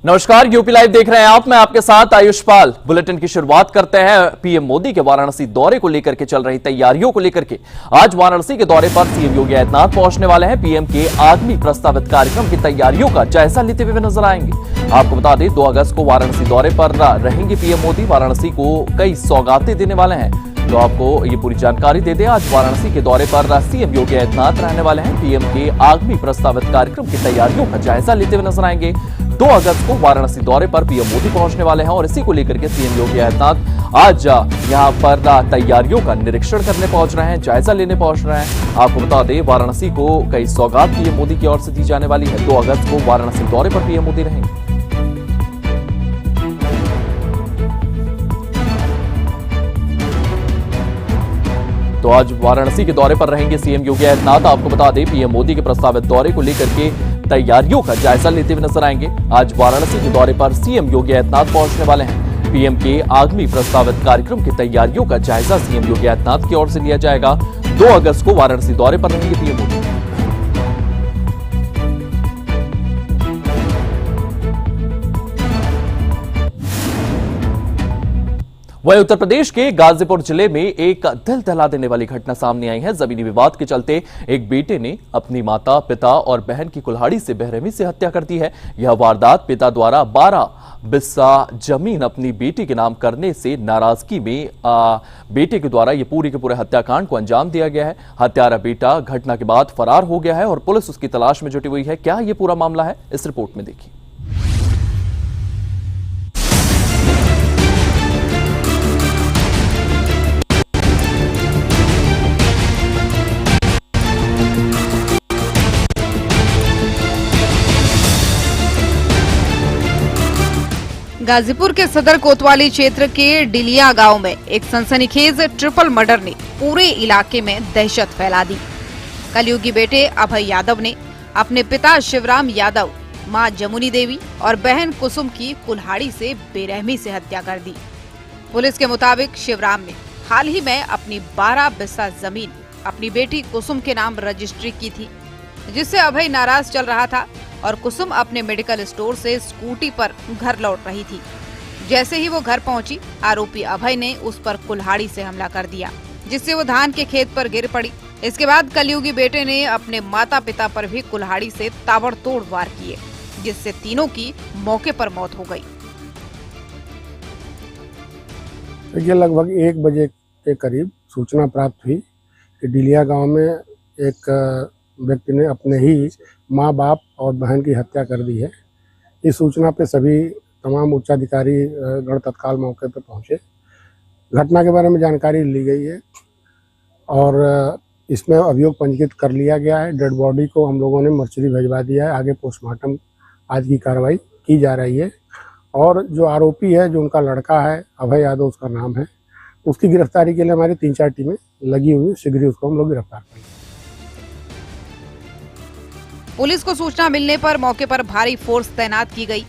नमस्कार, UP live देख रहे हैं आप। मैं आपके साथ आयुष पाल। बुलेटिन की शुरुआत करते हैं पीएम मोदी के वाराणसी दौरे को लेकर के चल रही तैयारियों को लेकर के। आज वाराणसी के दौरे पर सीएम योगी आदित्यनाथ पहुंचने वाले हैं। पीएम के आगामी प्रस्तावित कार्यक्रम की तैयारियों का जायजा लेते हुए नजर आएंगे। आपको बता दें 2 अगस्त को वाराणसी दौरे पर रहेंगे पीएम मोदी। वाराणसी को कई सौगातें देने वाले हैं, तो आपको ये पूरी जानकारी दे दें। आज वाराणसी के दौरे पर सीएम योगी आदित्यनाथ रहने वाले हैं। पीएम के आगामी प्रस्तावित कार्यक्रम की तैयारियों का जायजा लेते हुए नजर आएंगे। 2 अगस्त को वाराणसी दौरे पर पीएम मोदी पहुंचने वाले हैं और इसी को लेकर के सीएम योगी आदित्यनाथ आज यहां पर तैयारियों का निरीक्षण करने पहुंच रहे हैं, जायजा लेने पहुंच रहे हैं। आपको बता दें वाराणसी को कई सौगात पीएम मोदी की ओर से दी जाने वाली है। 2 अगस्त को वाराणसी दौरे पर पीएम मोदी रहेंगे। तो आज वाराणसी के दौरे पर रहेंगे सीएम योगी आदित्यनाथ। आपको बता दें पीएम मोदी के प्रस्तावित दौरे को लेकर के तैयारियों का जायजा लेते हुए नजर आएंगे। आज वाराणसी के दौरे पर सीएम योगी आदित्यनाथ पहुंचने वाले हैं। पीएम के आगामी प्रस्तावित कार्यक्रम की तैयारियों का जायजा सीएम योगी आदित्यनाथ की ओर से लिया जाएगा। 2 अगस्त को वाराणसी दौरे पर रहेंगे पीएम मोदी। वहीं उत्तर प्रदेश के गाजीपुर जिले में एक दिल दहला देने वाली घटना सामने आई है। जमीनी विवाद के चलते एक बेटे ने अपनी माता, पिता और बहन की कुल्हाड़ी से बेरहमी से हत्या कर दी है। यह वारदात पिता द्वारा 12 बिस्सा जमीन अपनी बेटी के नाम करने से नाराजगी में बेटे के द्वारा यह पूरे के पूरे हत्याकांड को अंजाम दिया गया है। हत्यारा बेटा घटना के बाद फरार हो गया है और पुलिस उसकी तलाश में जुटी हुई है। क्या यह पूरा मामला है, इस रिपोर्ट में देखिए। गाजीपुर के सदर कोतवाली क्षेत्र के डिलिया गांव में एक सनसनीखेज ट्रिपल मर्डर ने पूरे इलाके में दहशत फैला दी। कलयुगी बेटे अभय यादव ने अपने पिता शिवराम यादव, मां जमुनी देवी और बहन कुसुम की कुल्हाड़ी से बेरहमी से हत्या कर दी। पुलिस के मुताबिक शिवराम ने हाल ही में अपनी 12 बिस्सा जमीन अपनी बेटी कुसुम के नाम रजिस्ट्री की थी, जिससे अभय नाराज चल रहा था और कुसुम अपने मेडिकल स्टोर से स्कूटी पर घर लौट रही थी। जैसे ही वो घर पहुंची, आरोपी अभय ने उस पर कुल्हाड़ी से हमला कर दिया, जिससे वो धान के खेत पर गिर पड़ी। इसके बाद कलयुगी बेटे ने अपने माता पिता पर भी कुल्हाड़ी से ताबड़तोड़ वार किए, जिससे तीनों की मौके पर मौत हो गई। ये लगभग 1 बजे के करीब सूचना प्राप्त हुई कि डिलिया गांव में एक व्यक्ति ने अपने ही माँ, बाप और बहन की हत्या कर दी है। इस सूचना पे सभी तमाम उच्चाधिकारी गण तत्काल मौके पर पहुंचे। घटना के बारे में जानकारी ली गई है और इसमें अभियोग पंजीकृत कर लिया गया है। डेड बॉडी को हम लोगों ने मर्चरी भिजवा दिया है। आगे पोस्टमार्टम आज की कार्रवाई की जा रही है और जो आरोपी है, जो उनका लड़का है, अभय यादव उसका नाम है, उसकी गिरफ्तारी के लिए हमारी 3-4 टीमें लगी हुई है। शीघ्र ही उसको हम लोग गिरफ्तार करेंगे। पुलिस को सूचना मिलने पर मौके पर भारी फोर्स तैनात की गई।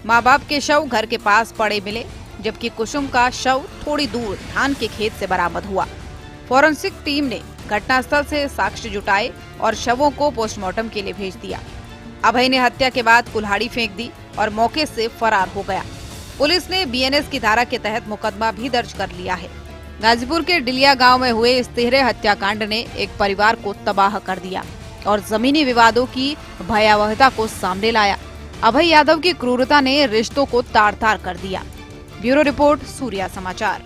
माँ बाप के शव घर के पास पड़े मिले, जबकि कुसुम का शव थोड़ी दूर धान के खेत से बरामद हुआ। फोरेंसिक टीम ने घटनास्थल से साक्ष्य जुटाए और शवों को पोस्टमार्टम के लिए भेज दिया। अभय ने हत्या के बाद कुल्हाड़ी फेंक दी और मौके से फरार हो गया। पुलिस ने बीएनएस की धारा के तहत मुकदमा भी दर्ज कर लिया है। गाजीपुर के डिलिया गाँव में हुए इस तिहरे हत्याकांड ने एक परिवार को तबाह कर दिया और जमीनी विवादों की भयावहता को सामने लाया। अभय यादव की क्रूरता ने रिश्तों को तार-तार कर दिया। ब्यूरो रिपोर्ट, सूर्या समाचार।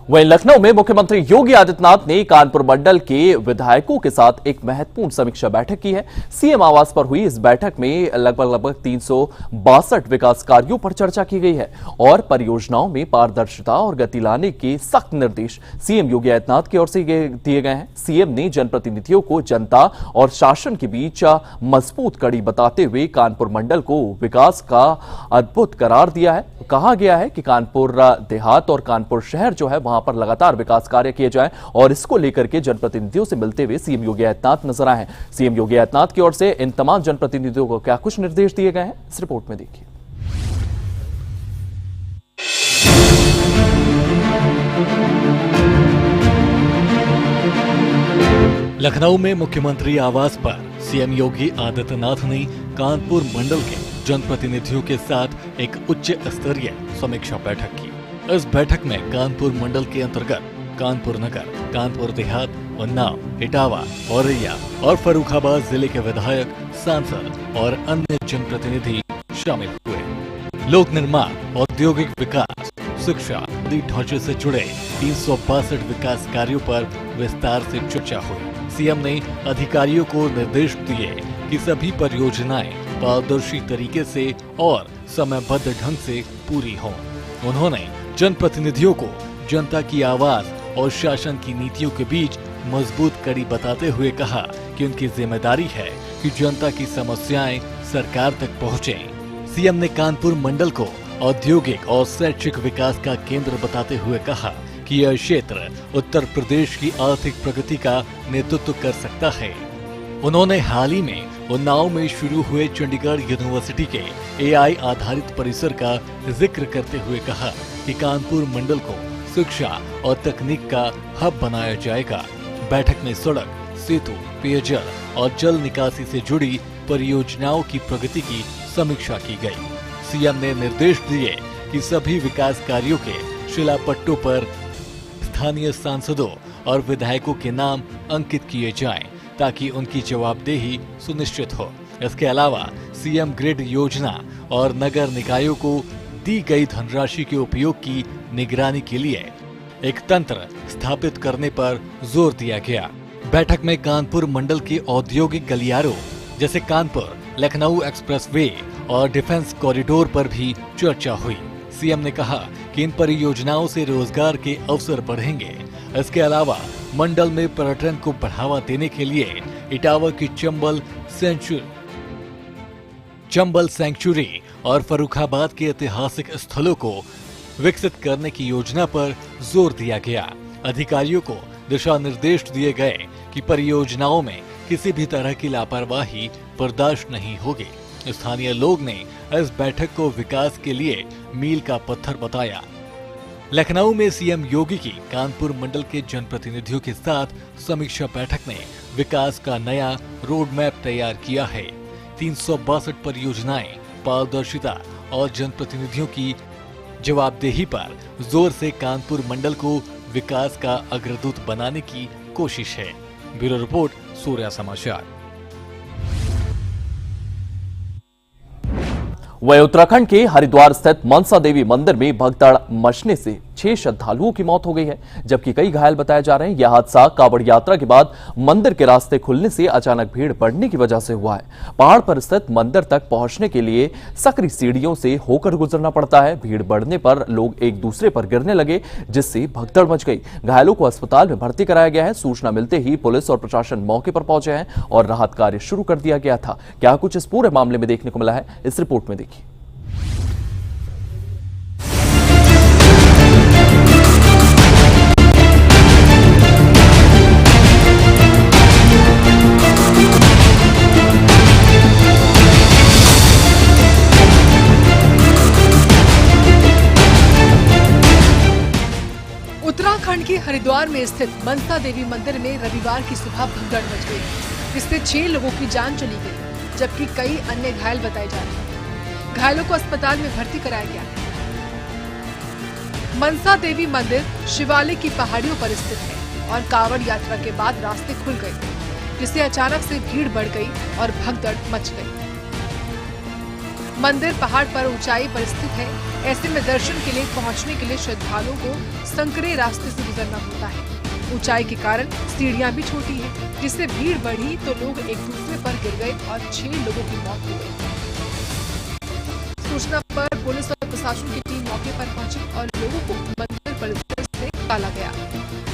वहीं लखनऊ में मुख्यमंत्री योगी आदित्यनाथ ने कानपुर मंडल के विधायकों के साथ एक महत्वपूर्ण समीक्षा बैठक की है। सीएम आवास पर हुई इस बैठक में लगभग 362 विकास कार्यों पर चर्चा की गई है और परियोजनाओं में पारदर्शिता और गति लाने के सख्त निर्देश सीएम योगी आदित्यनाथ की ओर से दिए गए हैं। सीएम ने जनप्रतिनिधियों को जनता और शासन के बीच मजबूत कड़ी बताते हुए कानपुर मंडल को विकास का अद्भुत करार दिया है। कहा गया है कि कानपुर देहात और कानपुर शहर जो है वहां पर लगातार विकास कार्य किए जाएं और इसको लेकर के जनप्रतिनिधियों से मिलते हुए सीएम योगी आदित्यनाथ नजर आए हैं। सीएम योगी आदित्यनाथ की ओर से इन तमाम जनप्रतिनिधियों को क्या कुछ निर्देश दिए गए हैं, इस रिपोर्ट में देखिए। लखनऊ में मुख्यमंत्री आवास पर सीएम योगी आदित्यनाथ ने कानपुर मंडल के जनप्रतिनिधियों के साथ एक उच्च स्तरीय समीक्षा बैठक की। इस बैठक में कानपुर मंडल के अंतर्गत कानपुर नगर, कानपुर देहात, उन्नाव, इटावा, औरैया और फर्रुखाबाद जिले के विधायक, सांसद और अन्य जनप्रतिनिधि शामिल हुए। लोक निर्माण, औद्योगिक विकास, शिक्षा आदि ढांचे से जुड़े 362 विकास कार्यों पर विस्तार से चर्चा हुई। सीएम ने अधिकारियों को निर्देश दिए कि सभी परियोजनाएं पारदर्शी तरीके से और समयबद्ध ढंग से पूरी हों। उन्होंने जनप्रतिनिधियों को जनता की आवाज और शासन की नीतियों के बीच मजबूत कड़ी बताते हुए कहा कि उनकी जिम्मेदारी है कि जनता की समस्याएं सरकार तक पहुंचे। सीएम ने कानपुर मंडल को औद्योगिक और शैक्षिक विकास का केंद्र बताते हुए कहा कि यह क्षेत्र उत्तर प्रदेश की आर्थिक प्रगति का नेतृत्व कर सकता है। उन्होंने हाल ही में उन्नाव में शुरू हुए चंडीगढ़ यूनिवर्सिटी के एआई आधारित परिसर का जिक्र करते हुए कहा कि कानपुर मंडल को शिक्षा और तकनीक का हब बनाया जाएगा। बैठक में सड़क, सेतु, पेयजल और जल निकासी से जुड़ी परियोजनाओं की प्रगति की समीक्षा की गई। सीएम ने निर्देश दिए कि सभी विकास कार्यों के शिलापट्टों पर स्थानीय सांसदों और विधायकों के नाम अंकित किए जाएं, ताकि उनकी जवाबदेही सुनिश्चित हो। इसके अलावा सीएम ग्रिड योजना और नगर निकायों को दी गई धनराशि के उपयोग की निगरानी के लिए एक तंत्र स्थापित करने पर जोर दिया गया। बैठक में कानपुर मंडल के औद्योगिक गलियारों जैसे कानपुर लखनऊ एक्सप्रेसवे और डिफेंस कॉरिडोर पर भी चर्चा हुई। सीएम ने कहा कि इन परियोजनाओं से रोजगार के अवसर बढ़ेंगे। इसके अलावा मंडल में पर्यटन को बढ़ावा देने के लिए इटावा की चंबल सैंक्चुरी और फर्रुखाबाद के ऐतिहासिक स्थलों को विकसित करने की योजना पर जोर दिया गया। अधिकारियों को दिशा निर्देश दिए गए कि परियोजनाओं में किसी भी तरह की लापरवाही बर्दाश्त नहीं होगी। स्थानीय लोग ने इस बैठक को विकास के लिए मील का पत्थर बताया। लखनऊ में सीएम योगी की कानपुर मंडल के जनप्रतिनिधियों के साथ समीक्षा बैठक में विकास का नया रोड मैप तैयार किया है। 362 परियोजनाएं, पारदर्शिता और जनप्रतिनिधियों की जवाबदेही पर जोर से कानपुर मंडल को विकास का अग्रदूत बनाने की कोशिश है। ब्यूरो रिपोर्ट, सूर्या समाचार। वह उत्तराखंड के हरिद्वार स्थित मनसा देवी मंदिर में भगदड़ मचने से 6 श्रद्धालुओं की मौत हो गई है, जबकि कई घायल बताए जा रहे हैं। यह हादसा कावड़ यात्रा के बाद मंदिर के रास्ते खुलने से अचानक भीड़ बढ़ने की वजह से हुआ है। पहाड़ पर स्थित मंदिर तक पहुंचने के लिए सकरी सीढ़ियों से होकर गुजरना पड़ता है। भीड़ बढ़ने पर लोग एक दूसरे पर गिरने लगे, जिससे भगदड़ मच गई। घायलों को अस्पताल में भर्ती कराया गया है। सूचना मिलते ही पुलिस और प्रशासन मौके पर पहुंचे हैं और राहत कार्य शुरू कर दिया गया था। क्या कुछ इस पूरे मामले में देखने को मिला है, इस रिपोर्ट में देखिए। उत्तराखंड के हरिद्वार में स्थित मनसा देवी मंदिर में रविवार की सुबह भगदड़ मच गई, जिससे 6 लोगों की जान चली गई, जबकि कई अन्य घायल बताए जा रहे हैं। घायलों को अस्पताल में भर्ती कराया गया। मनसा देवी मंदिर शिवालिक की पहाड़ियों पर स्थित है और कांवड़ यात्रा के बाद रास्ते खुल गए, जिससे अचानक से भीड़ बढ़ गई और भगदड़ मच गई। मंदिर पहाड़ पर ऊंचाई पर स्थित है। ऐसे में दर्शन के लिए पहुंचने के लिए श्रद्धालुओं को संकरे रास्ते से गुजरना होता है। ऊंचाई के कारण सीढ़ियां भी छोटी हैं, जिससे भीड़ बढ़ी तो लोग एक दूसरे पर गिर गए और 6 लोगों की मौत हो गई। सूचना पर पुलिस और प्रशासन की टीम मौके पर पहुंची और लोगों को मंदिर परिसर से निकाला गया।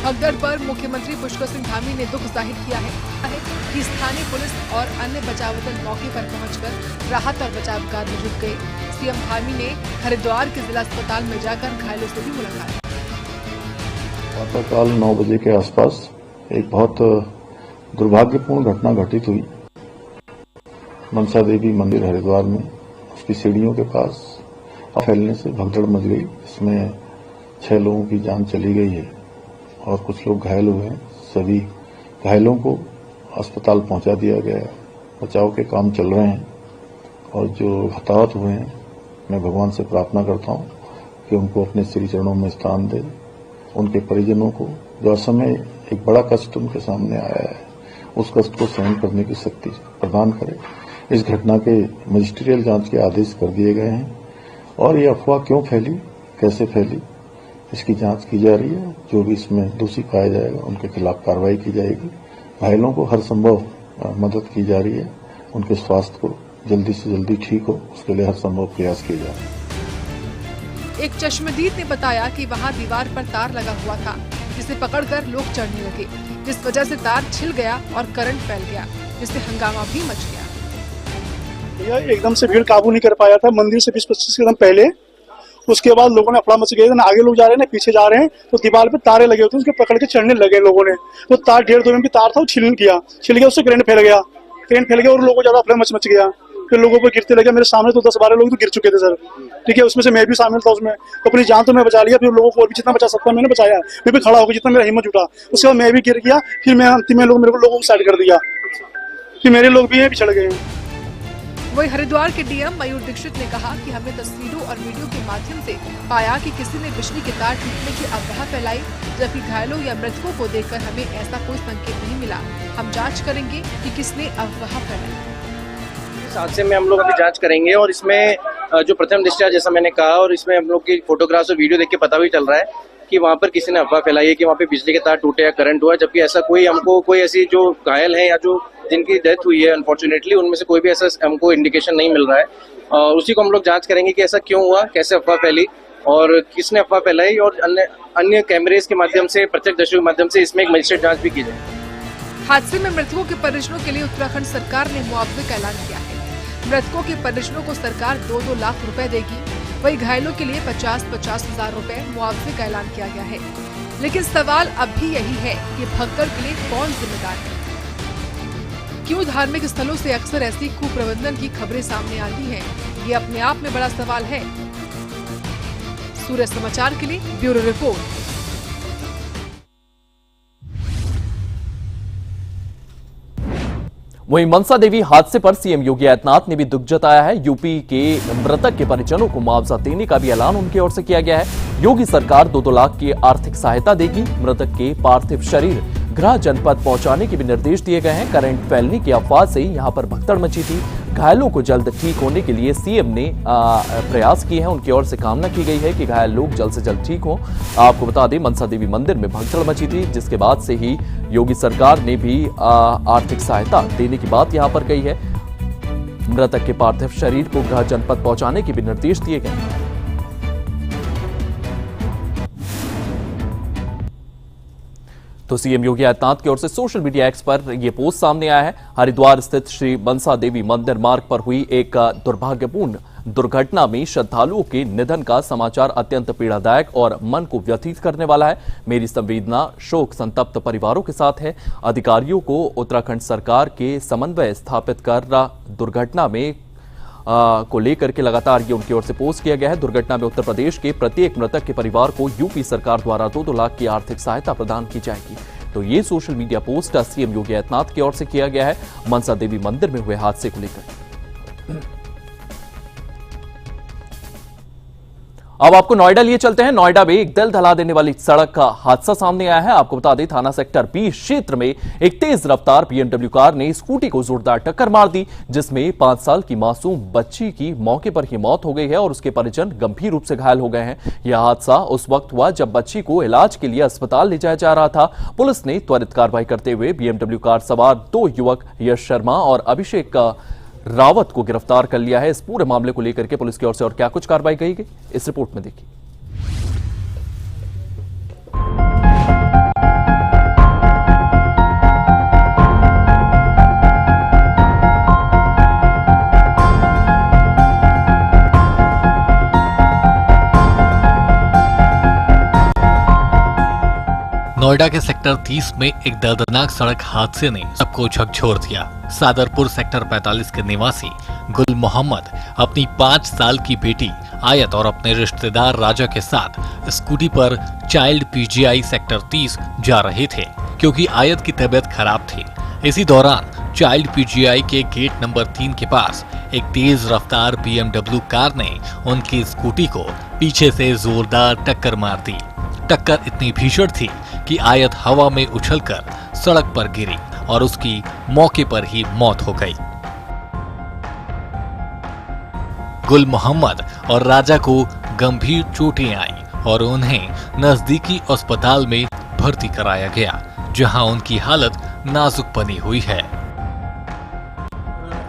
भगदड़ पर मुख्यमंत्री पुष्कर सिंह धामी ने दुख जाहिर किया है कि स्थानीय पुलिस और अन्य बचाव दल मौके पर पहुंचकर राहत और बचाव कार्य में जुट गए। सीएम धामी ने हरिद्वार के जिला अस्पताल में जाकर घायलों से भी मुलाकात की। प्रातःकाल 9 बजे के आसपास एक बहुत दुर्भाग्यपूर्ण घटना घटित हुई। मनसा देवी मंदिर हरिद्वार में उसकी सीढ़ियों के पास फैलने से भगदड़ मच गई। इसमें 6 लोगों की जान चली गई है और कुछ लोग घायल हुए हैं। सभी घायलों को अस्पताल पहुंचा दिया गया। बचाव के काम चल रहे हैं और जो हताहत हुए हैं मैं भगवान से प्रार्थना करता हूं कि उनको अपने श्री चरणों में स्थान दे। उनके परिजनों को जो असमय एक बड़ा कष्ट उनके सामने आया है उस कष्ट को सहन करने की शक्ति प्रदान करे। इस घटना के मजिस्ट्रियल जांच के आदेश कर दिए गए हैं और ये अफवाह क्यों फैली, कैसे फैली, इसकी जांच की जा रही है। जो भी इसमें दोषी पाया जाएगा उनके खिलाफ कार्रवाई की जाएगी। घायलों को हर संभव मदद की जा रही है। उनके स्वास्थ्य को जल्दी से जल्दी ठीक हो उसके लिए हर संभव प्रयास किए जा रहे हैं। एक चश्मदीद ने बताया कि वहां दीवार पर तार लगा हुआ था जिसे पकड़कर लोग चढ़ने लगे, जिस वजह से तार छिल गया और करंट फैल गया, जिससे हंगामा भी मच गया। यह एकदम से भीड़ काबू नहीं कर पाया था। मंदिर से 20-25 कदम पहले, उसके बाद लोगों ने अफड़ा मच गए, ना आगे लोग जा रहे हैं ना पीछे जा रहे हैं। तो दीवार पे तारे लगे होते हैं, उसके पकड़ के चढ़ने लगे लोगों ने। तो तार 1.5-2 में भी तार था, वो छिल गया, उससे करंट फैल गया और लोगों को ज्यादा अफड़ा मच गया। फिर लोगों को गिरते लगे। मेरे सामने तो 10-12 लोग तो गिर चुके थे सर, ठीक है, उसमें से मैं भी शामिल था उसमें। तो अपनी जान तो मैं बचा लिया, फिर लोगों को और भी जितना बचा सकता मैंने बचाया। मैं भी खड़ा होकर जितना मेरा हिम्मत जुटा, उसके बाद मैं भी गिर गया। फिर मैं अंतिम में लोगों को साइड कर दिया, फिर मेरे लोग भी हैं पिछड़ गए। वही हरिद्वार के डीएम मयूर दीक्षित ने कहा कि हमने तस्वीरों और वीडियो के माध्यम से पाया कि किसी ने बिजली के तार टूटने की अफवाह फैलाई, जबकि घायलों या मृतकों को देखकर हमें ऐसा कोई संकेत नहीं मिला। हम जांच करेंगे कि किसने अफवाह फैलाई। इस हादसे में हम लोग अभी जांच करेंगे और इसमें जो प्रथम दृष्टया जैसा मैंने कहा, और इसमें हम लोग की फोटोग्राफ्स और वीडियो देख के पता भी चल रहा है कि वहाँ पर किसी ने अफवाह फैलाई है कि वहाँ पे बिजली के तार टूटे या करंट हुआ, जबकि ऐसा कोई ऐसी जो घायल है या जो जिनकी डेथ हुई है अनफॉर्चुनेटली, उनमें से कोई भी ऐसा हमको इंडिकेशन नहीं मिल रहा है। और उसी को हम लोग जांच करेंगे कि ऐसा क्यों हुआ, कैसे अफवाह फैली और किसने अफवाह फैलाई, और अन्य कैमरेज के माध्यम से, प्रत्यक्षदर्शियों के माध्यम से इसमें एक मजिस्ट्रेट जांच भी की जाए। हादसे में मृतकों के परिजनों के लिए उत्तराखंड सरकार ने मुआवजे का ऐलान किया है। मृतकों के परिजनों को सरकार 2-2 लाख रुपए देगी। वही घायलों के लिए 50-50 हजार रुपए मुआवजे का ऐलान किया गया है। लेकिन सवाल अब भी यही है कि भगदड़ के लिए कौन जिम्मेदार है? क्यों धार्मिक स्थलों से अक्सर ऐसी कुप्रबंधन की खबरें सामने आती हैं? ये अपने आप में बड़ा सवाल है। सूर्य समाचार के लिए ब्यूरो रिपोर्ट। वहीं मनसा देवी हादसे पर सीएम योगी आदित्यनाथ ने भी दुख जताया है। यूपी के मृतक के परिजनों को मुआवजा देने का भी ऐलान उनकी ओर से किया गया है। योगी सरकार 2-2 लाख की आर्थिक सहायता देगी। मृतक के पार्थिव शरीर गृह जनपद पहुंचाने के भी निर्देश दिए गए हैं। करंट फैलने की अफवाह से यहां पर भगदड़ मची थी। घायलों को जल्द ठीक होने के लिए सीएम ने प्रयास किए हैं। उनकी ओर से कामना की गई है कि घायल लोग जल्द से जल्द ठीक हों। आपको बता दें, मनसा देवी मंदिर में भगदड़ मची थी, जिसके बाद से ही योगी सरकार ने भी आर्थिक सहायता देने की बात यहां पर कही है। मृतक के पार्थिव शरीर को गृह जनपद पहुंचाने के भी निर्देश दिए गए हैं। तो सीएम योगी आदित्यनाथ की ओर से सोशल मीडिया एक्स पर यह पोस्ट सामने आया है। हरिद्वार स्थित श्री मनसा देवी मंदिर मार्ग पर हुई एक दुर्भाग्यपूर्ण दुर्घटना में श्रद्धालुओं के निधन का समाचार अत्यंत पीड़ादायक और मन को व्यथित करने वाला है। मेरी संवेदना शोक संतप्त परिवारों के साथ है। अधिकारियों को उत्तराखंड सरकार के समन्वय स्थापित कर दुर्घटना में को लेकर के लगातार ये उनकी ओर से पोस्ट किया गया है। दुर्घटना में उत्तर प्रदेश के प्रत्येक मृतक के परिवार को यूपी सरकार द्वारा 2-2 लाख की आर्थिक सहायता प्रदान की जाएगी। तो ये social media post CM Yogi Adityanath की ओर से किया गया है मनसा देवी मंदिर में हुए हादसे को लेकर। अब आपको नोएडा लिए चलते हैं। नोएडा में एक दिल दहला देने वाली सड़क का हादसा सामने आया है। आपको बता दें, थाना सेक्टर 20 क्षेत्र में एक तेज रफ्तार बीएमडब्ल्यू कार ने स्कूटी को जोरदार टक्कर मार दी, जिसमें 5 साल की मासूम बच्ची की मौके पर ही मौत हो गई है और उसके परिजन गंभीर रूप से घायल हो गए हैं। यह हादसा उस वक्त हुआ जब बच्ची को इलाज के लिए अस्पताल ले जाया जा रहा था। पुलिस ने त्वरित कार्रवाई करते हुए बीएमडब्ल्यू कार सवार 2 युवक यश शर्मा और अभिषेक रावत को गिरफ्तार कर लिया है। इस पूरे मामले को लेकर के पुलिस की ओर से और क्या कुछ कार्रवाई की गई, इस रिपोर्ट में देखिए। नोएडा के सेक्टर 30 में एक दर्दनाक सड़क हादसे ने सबको झकझोर दिया। सादरपुर सेक्टर 45 के निवासी गुल मोहम्मद अपनी 5 साल की बेटी आयत और अपने रिश्तेदार राजा के साथ स्कूटी पर चाइल्ड पीजीआई सेक्टर 30 जा रहे थे। क्योंकि आयत की तबीयत खराब थी, इसी दौरान चाइल्ड पीजीआई के गेट नंबर 3 के पास एक तेज रफ्तार BMW कार ने उनकी स्कूटी को पीछे से जोरदार टक्कर मार दी। टक्कर इतनी भीषण थी कि आयत हवा में उछलकर सड़क पर गिरी और उसकी मौके पर ही मौत हो गई। गुल मोहम्मद और राजा को गंभीर चोटें आईं और उन्हें नजदीकी अस्पताल में भर्ती कराया गया, जहां उनकी हालत नाजुक बनी हुई है।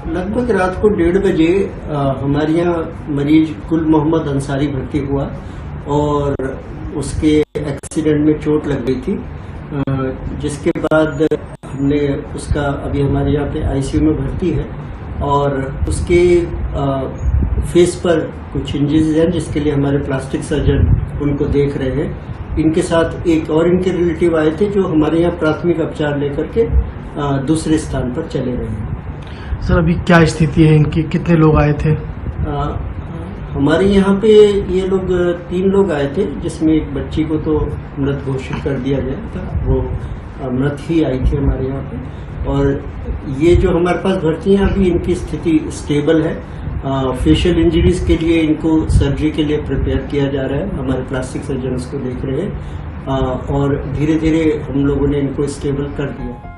लगभग रात को 1:30 बजे हमारे यहाँ मरीज गुल मोहम्मद अंसारी भर्ती हुआ और उसके एक्सीडेंट में चोट लग गई थी, जिसके बाद हमने उसका अभी हमारे यहाँ पे आईसीयू में भर्ती है और उसके फेस पर कुछ इंजरीज हैं, जिसके लिए हमारे प्लास्टिक सर्जन उनको देख रहे हैं। इनके साथ एक और इनके रिलेटिव आए थे जो हमारे यहाँ प्राथमिक उपचार लेकर के दूसरे स्थान पर चले गए हैं। सर अभी क्या स्थिति है इनकी, कितने लोग आए थे? हमारे यहाँ पे ये लोग 3 लोग आए थे, जिसमें एक बच्ची को तो मृत घोषित कर दिया गया था, वो मृत ही आई थी हमारे यहाँ पे। और ये जो हमारे पास भर्ती हैं अभी इनकी स्थिति स्टेबल है। फेशियल इंजरीज के लिए इनको सर्जरी के लिए प्रिपेयर किया जा रहा है, हमारे प्लास्टिक सर्जन को देख रहे हैं और धीरे धीरे हम लोगों ने इनको स्टेबल कर दिया।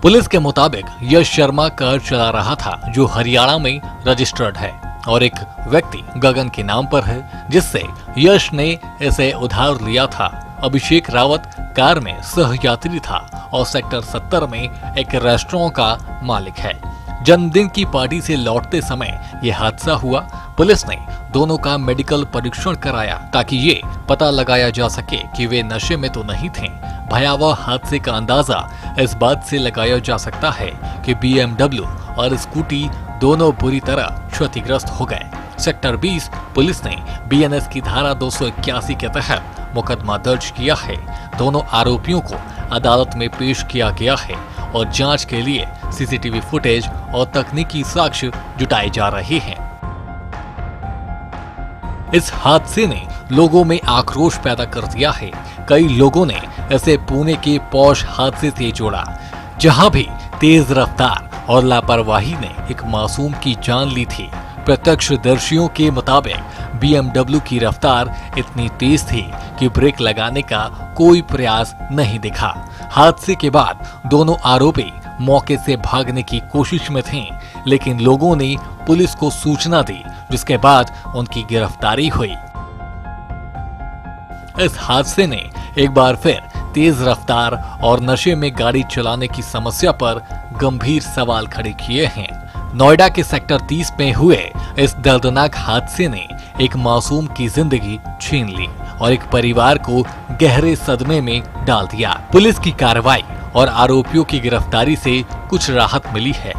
पुलिस के मुताबिक यश शर्मा कार चला रहा था जो हरियाणा में रजिस्टर्ड है और एक व्यक्ति गगन के नाम पर है, जिससे यश ने इसे उधार लिया था। अभिषेक रावत कार में सहयात्री था और सेक्टर 70 में एक रेस्टोरेंट का मालिक है। जन्मदिन की पार्टी से लौटते समय यह हादसा हुआ। पुलिस ने दोनों का मेडिकल परीक्षण कराया ताकि ये पता लगाया जा सके कि वे नशे में तो नहीं थे। भयावह हादसे का अंदाजा इस बात से लगाया जा सकता है कि BMW और स्कूटी दोनों बुरी तरह क्षतिग्रस्त हो गए। सेक्टर 20 पुलिस ने BNS की धारा 281 के तहत मुकदमा दर्ज किया है। दोनों आरोपियों को अदालत में पेश किया गया है और जांच के लिए CCTV फुटेज और तकनीकी साक्ष्य जुटाए जा रहे हैं। इस हादसे ने लोगों में आक्रोश पैदा कर दिया है। कई लोगों ने इसे पुणे के पौष हादसे से जोड़ा, जहां भी तेज रफ्तार और लापरवाही ने एक मासूम की जान ली थी। प्रत्यक्षदर्शियों के मुताबिक BMW की रफ्तार इतनी तेज थी कि ब्रेक लगाने का कोई प्रयास नहीं दिखा। हादसे के बाद दोनों आरोपी मौके से भागने की कोशिश में थे, लेकिन लोगों ने पुलिस को सूचना दी, जिसके बाद उनकी गिरफ्तारी हुई। इस हादसे ने एक बार फिर तेज रफ्तार और नशे में गाड़ी चलाने की समस्या पर गंभीर सवाल खड़े किए हैं। नोएडा के सेक्टर 30 में हुए इस दर्दनाक हादसे ने एक मासूम की जिंदगी छीन ली और एक परिवार को गहरे सदमे में डाल दिया। पुलिस की कार्रवाई और आरोपियों की गिरफ्तारी से कुछ राहत मिली है,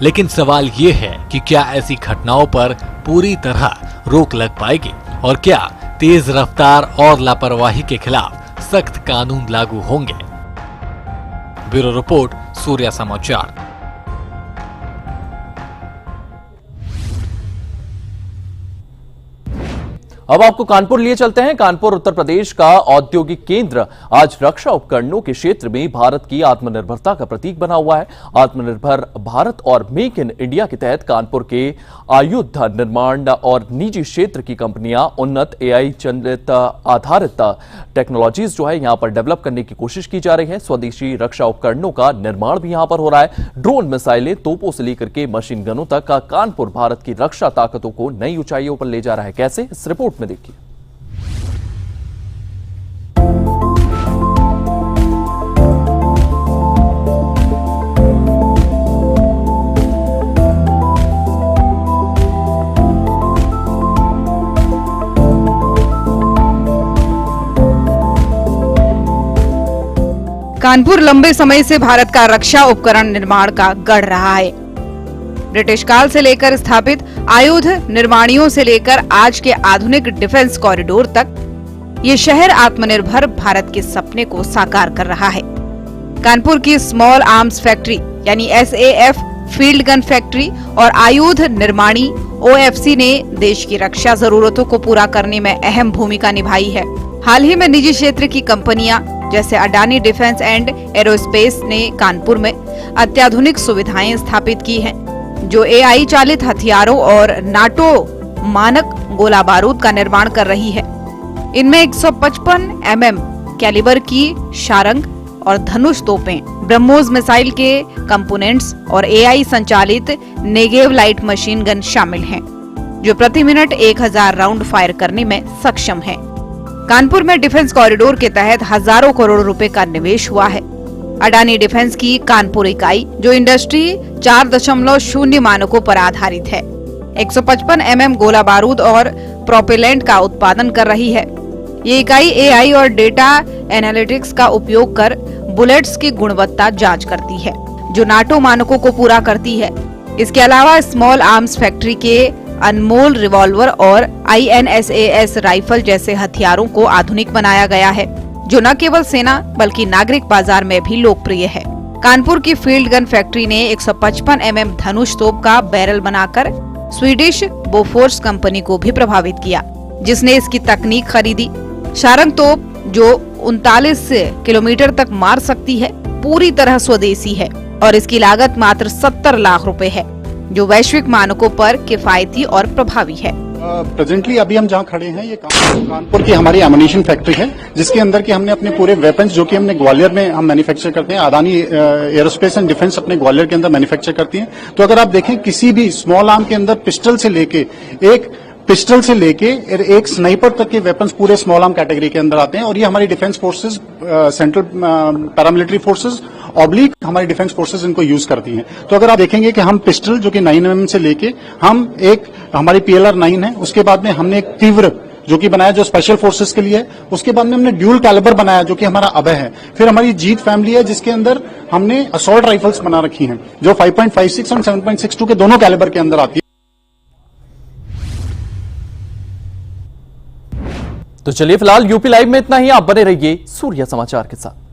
लेकिन सवाल ये है कि क्या ऐसी घटनाओं पर पूरी तरह रोक लग पाएगी और क्या तेज रफ्तार और लापरवाही के खिलाफ सख्त कानून लागू होंगे। ब्यूरो रिपोर्ट, सूर्या समाचार। अब आपको कानपुर लिए चलते हैं। कानपुर उत्तर प्रदेश का औद्योगिक केंद्र आज रक्षा उपकरणों के क्षेत्र में भारत की आत्मनिर्भरता का प्रतीक बना हुआ है। आत्मनिर्भर भारत और मेक इन इंडिया के तहत कानपुर के आयुध निर्माण और निजी क्षेत्र की कंपनियां उन्नत AI चंद्रित आधारित टेक्नोलॉजीज जो है यहां पर डेवलप करने की कोशिश की जा रही है। स्वदेशी रक्षा उपकरणों का निर्माण भी यहां पर हो रहा है। ड्रोन, मिसाइलें, तोपों से लेकर के मशीन गनों तक का कानपुर भारत की रक्षा ताकतों को नई ऊंचाइयों पर ले जा रहा है। कैसे, इस रिपोर्ट में देखिए। कानपुर लंबे समय से भारत का रक्षा उपकरण निर्माण का गढ़ रहा है। ब्रिटिश काल से लेकर स्थापित आयुध निर्माणियों से लेकर आज के आधुनिक डिफेंस कॉरिडोर तक ये शहर आत्मनिर्भर भारत के सपने को साकार कर रहा है। कानपुर की स्मॉल आर्म्स फैक्ट्री यानी SAF, फील्ड गन फैक्ट्री और आयुध निर्माणी OFC ने देश की रक्षा जरूरतों को पूरा करने में अहम भूमिका निभाई है। हाल ही में निजी क्षेत्र की कंपनियां जैसे अडानी डिफेंस एंड एरोस्पेस ने कानपुर में अत्याधुनिक सुविधाएं स्थापित की हैं, जो एआई चालित हथियारों और नाटो मानक गोला बारूद का निर्माण कर रही है। इनमें 155 mm कैलिबर की शारंग और धनुष तोपें, ब्रह्मोस मिसाइल के कंपोनेंट्स और एआई संचालित नेगेव लाइट मशीन गन शामिल हैं, जो प्रति मिनट 1000 राउंड फायर करने में सक्षम है। कानपुर में डिफेंस कॉरिडोर के तहत हजारों करोड़ रुपए का निवेश हुआ है। अडानी डिफेंस की कानपुर इकाई, जो इंडस्ट्री 4.0 मानकों पर आधारित है, 155 mm गोला बारूद और प्रोपेलेंट का उत्पादन कर रही है। ये इकाई एआई और डेटा एनालिटिक्स का उपयोग कर बुलेट्स की गुणवत्ता जांच करती है, जो नाटो मानकों को पूरा करती है। इसके अलावा स्मॉल आर्म्स फैक्ट्री के अनमोल रिवॉल्वर और INSAS राइफल जैसे हथियारों को आधुनिक बनाया गया है, जो न केवल सेना बल्कि नागरिक बाजार में भी लोकप्रिय है। कानपुर की फील्ड गन फैक्ट्री ने 155 mm धनुष तोप का बैरल बनाकर स्वीडिश बोफोर्स कंपनी को भी प्रभावित किया, जिसने इसकी तकनीक खरीदी। शारंग तोप, जो 39 किलोमीटर तक मार सकती है, पूरी तरह स्वदेशी है और इसकी लागत मात्र 70 लाख रुपए है, जो वैश्विक मानकों पर किफायती और प्रभावी है। प्रेजेंटली अभी हम जहाँ खड़े हैं, ये कानपुर की हमारी एमुनिशन फैक्ट्री है, जिसके अंदर की हमने अपने पूरे वेपन्स, जो कि हमने ग्वालियर में हम मैन्युफैक्चर करते हैं, अडानी एरोस्पेस एंड डिफेंस अपने ग्वालियर के अंदर मैन्युफैक्चर करती है। तो अगर आप देखें, किसी भी स्मॉल आर्म के अंदर पिस्टल से लेके एक स्नाइपर तक के वेपन्स पूरे स्मॉल आर्म कैटेगरी के अंदर आते हैं, और ये हमारी defence forces, central paramilitary forces oblique हमारी डिफेंस फोर्सेज इनको यूज करती हैं। तो अगर आप देखेंगे कि हम पिस्टल, जो कि 9 mm से लेके हम एक हमारी PLR 9 है, उसके बाद में हमने एक तीव्र जो कि बनाया जो स्पेशल फोर्सेस के लिए है, उसके बाद में हमने ड्यूल कैलिबर बनाया जो कि हमारा अभय है। फिर हमारी जीत फैमिली है, जिसके अंदर हमने असॉल्ट राइफल्स बना रखी हैं, जो 5.56 और 7.62 के दोनों कैलिबर के अंदर आती है। तो चलिए फिलहाल यूपी लाइव में इतना ही। आप बने रहिए सूर्य समाचार के साथ।